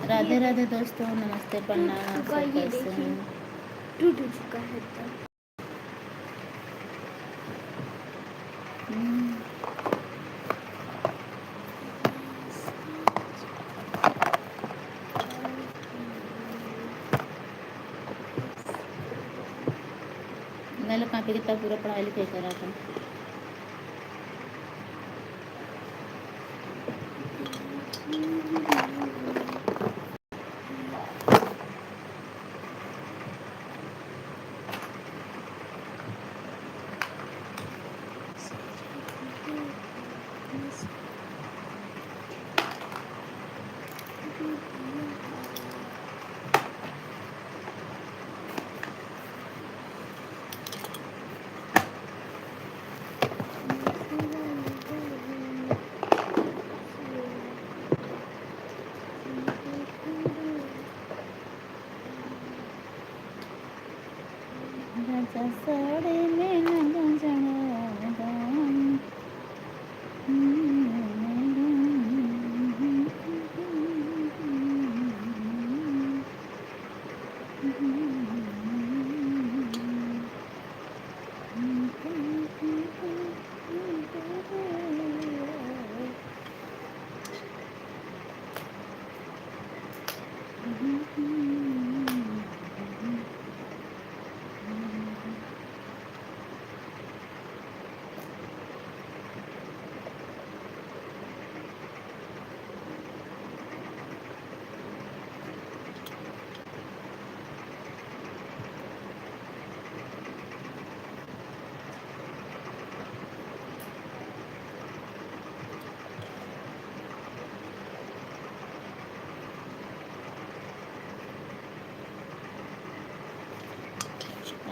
राधे राधे दोस्तों, नमस्ते, प्रणाम। आप चुका, सब ये कैसे देखिए हैं? टूट चुका है तो। हम्म, मैं लोग कहाँ पे कितना पूरा पढ़ाई लिखाई करा था। राजा साड़े में न जड़ा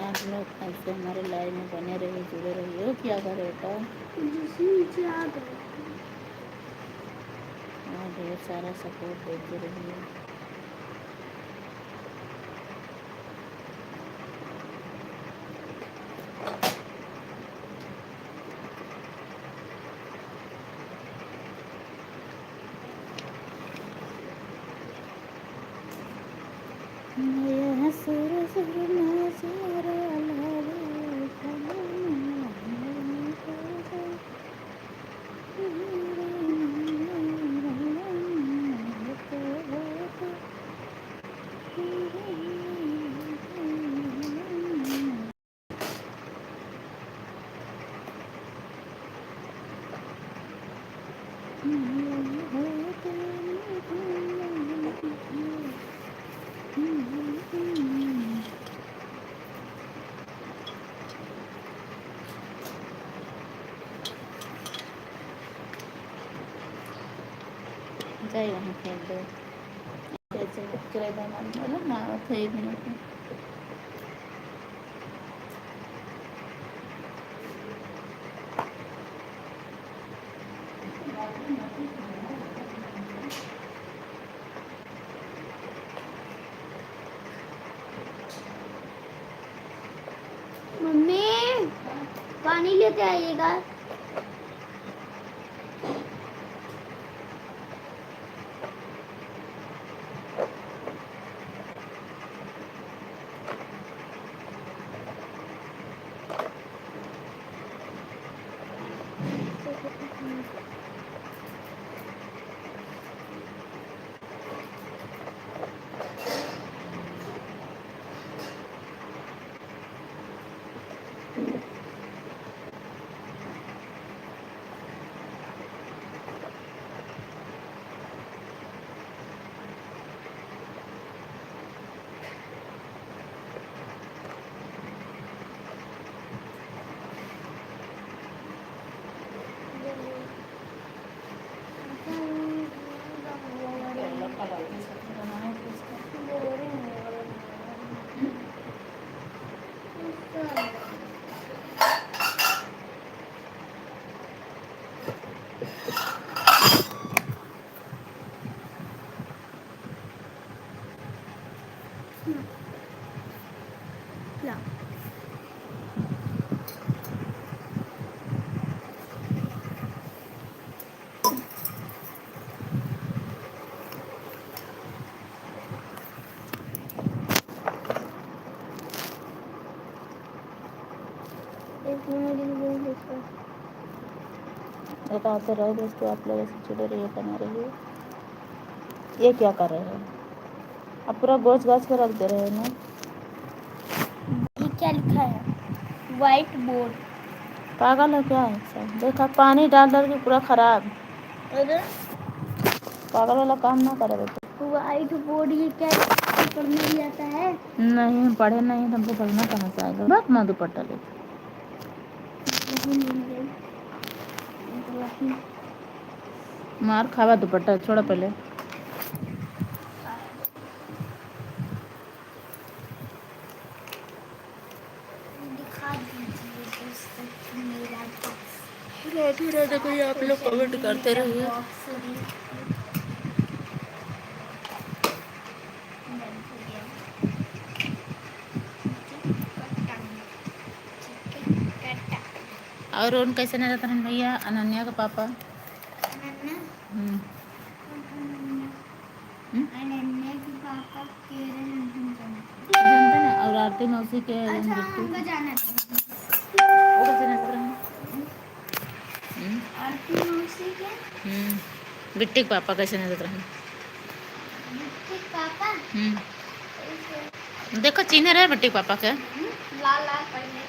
आप लोग ऐसे हमारे लाइव में बने रहिए, जुड़े रहिए। हो क्या कर बेटा? नीचे आ गए। और ढेर सारा सपोर्ट देते रहिए। सुर सुर नजारा जाए वहाँ फेंक दो। कैसे किराएदार मतलब ना थे एक मिनट में। मम्मी पानी लेते आइएगा। एक आते रहे दोस्तों, आप लोग ऐसे जुड़े रहिए, बना रहिए। ये क्या कर रहे हैं? अब पूरा गोच गाछ के रख दे रहे हैं ना। ये क्या लिखा है? White board. पागल है क्या है सब? देखा पानी डाल डाल के पूरा खराब। अरे पागल वाला काम ना करे बेटा। व्हाइट बोर्ड ये क्या पढ़ने भी आता है? नहीं हम पढ़े नहीं, हमको पढ़ना कहाँ से आएगा? बात ना दुपट्टा ले मार खावा, दुपट्टा छोड़ा पहले। दिखा दीजिए दोस्तों मेरा राधे राधे कोई आप लोग कमेंट करते रहिए। और उन कैसे नहीं रहता है भैया? अनन्या का पापा अनन्या के पापा जानते ना, और आरती मौसी के अच्छा हमको जाना है। वो कैसे नहीं रहता है? आरती मौसी के बिट्टी के पापा कैसे नहीं रहता है? बिट्टी के पापा देखो चिन्ह रहे बिट्टी के पापा के। लाल लाल पहले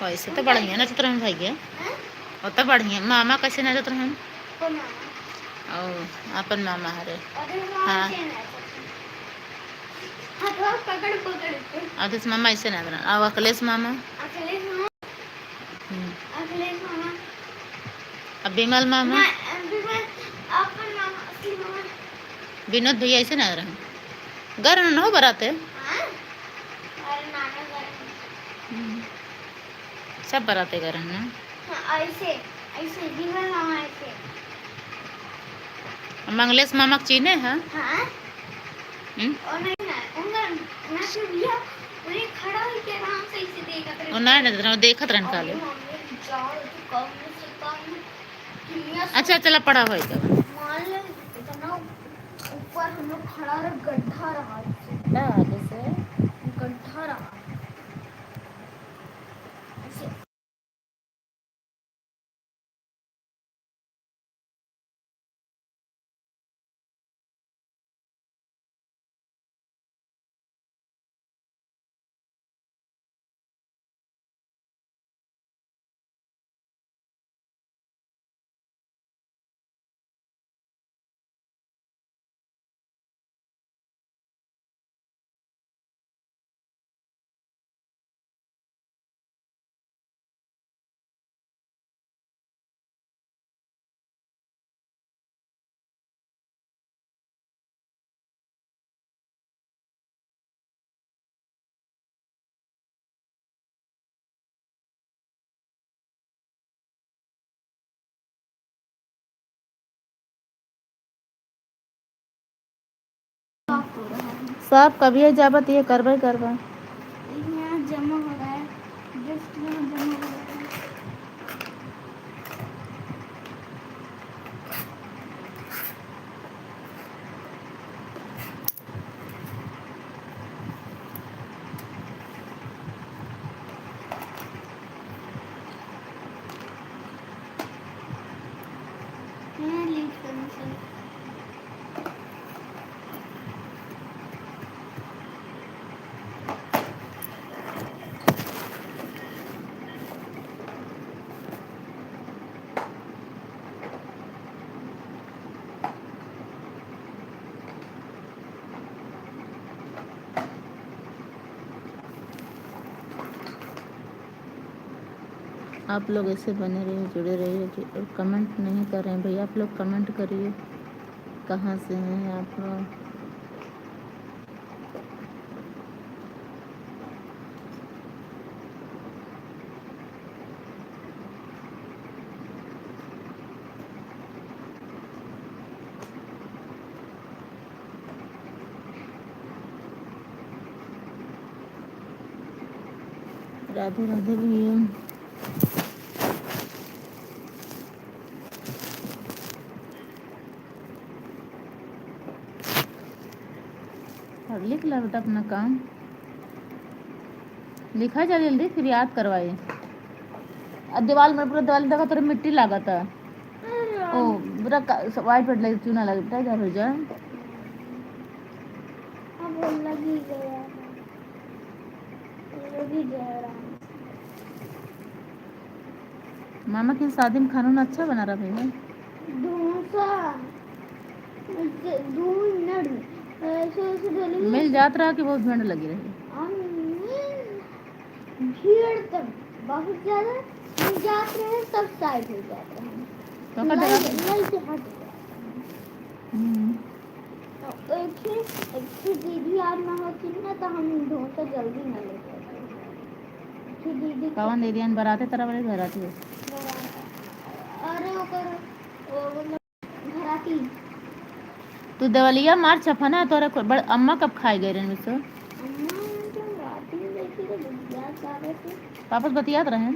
वैसे तो बढ़िया ना चित्र भैया, वो तो बढ़िया। मामा कैसे नहीं रहते हैं? ओ अपन मामा हरे। हाँ पकड़ पकड़ आदेश मामा ऐसे नहीं रहना। और अखिलेश मामा, अखिलेश मामा अखिलेश मामा अब विमल मामा, अपन मामा असली मामा विनोद भैया ऐसे नहीं रहे। घर न हो बराते अरे नाना घर सब बराते घर है ना। ऐसे ऐसे विमल मामा ऐसे मंगलेश मामा के चीने है। हाँ और नहीं ना उनका ना भैया उन्हें खड़ा होके आराम से ऐसे देखत रहे। और ना देखत रहन काले। अच्छा चला पड़ा हुआ है मान ले इतना ऊपर हम लोग खड़ा रह गड्ढा रहा ना जैसे गड्ढा रहा ऐसे। सब कभी जाबत ये करबे करबा। यहाँ जमा हो रहा है जस्ट यहाँ जमा हो रहा है। यहाँ लीड करना सर। आप लोग ऐसे बने रहिए, जुड़े रहिए। और कमेंट नहीं कर रहे हैं भैया, आप लोग कमेंट करिए। कहाँ से हैं आप लोग? राधे राधे भैया। और लिख ला बेटा अपना काम, लिखा जा जल्दी फिर याद करवाइए। दीवार में पूरा दीवार देखा तोरे मिट्टी लागत है ओ पूरा वाइट पेट लगे चूना लगता है इधर हो जा अब लगी गया लगी गया मामा की शादी में खाना अच्छा बना रहा भैया डोसा 2 मिनट ऐसे मिल जात रहा कि बहुत भीड़ लगी रही भीड़ तक बहुत ज्यादा मिल जाते हैं तब साइड हो जाते हैं तो से हट एक ही दीदी आज ना होती ना तो हम डोसा जल्दी ना ले पाते दीदी कौन दीदी अन बराते तरह वाले घर आती है अरे वो घराती तू देवलिया मार छफना तोरे अम्मा कब खाई गए रहे मुझसे पापा बतियात रहे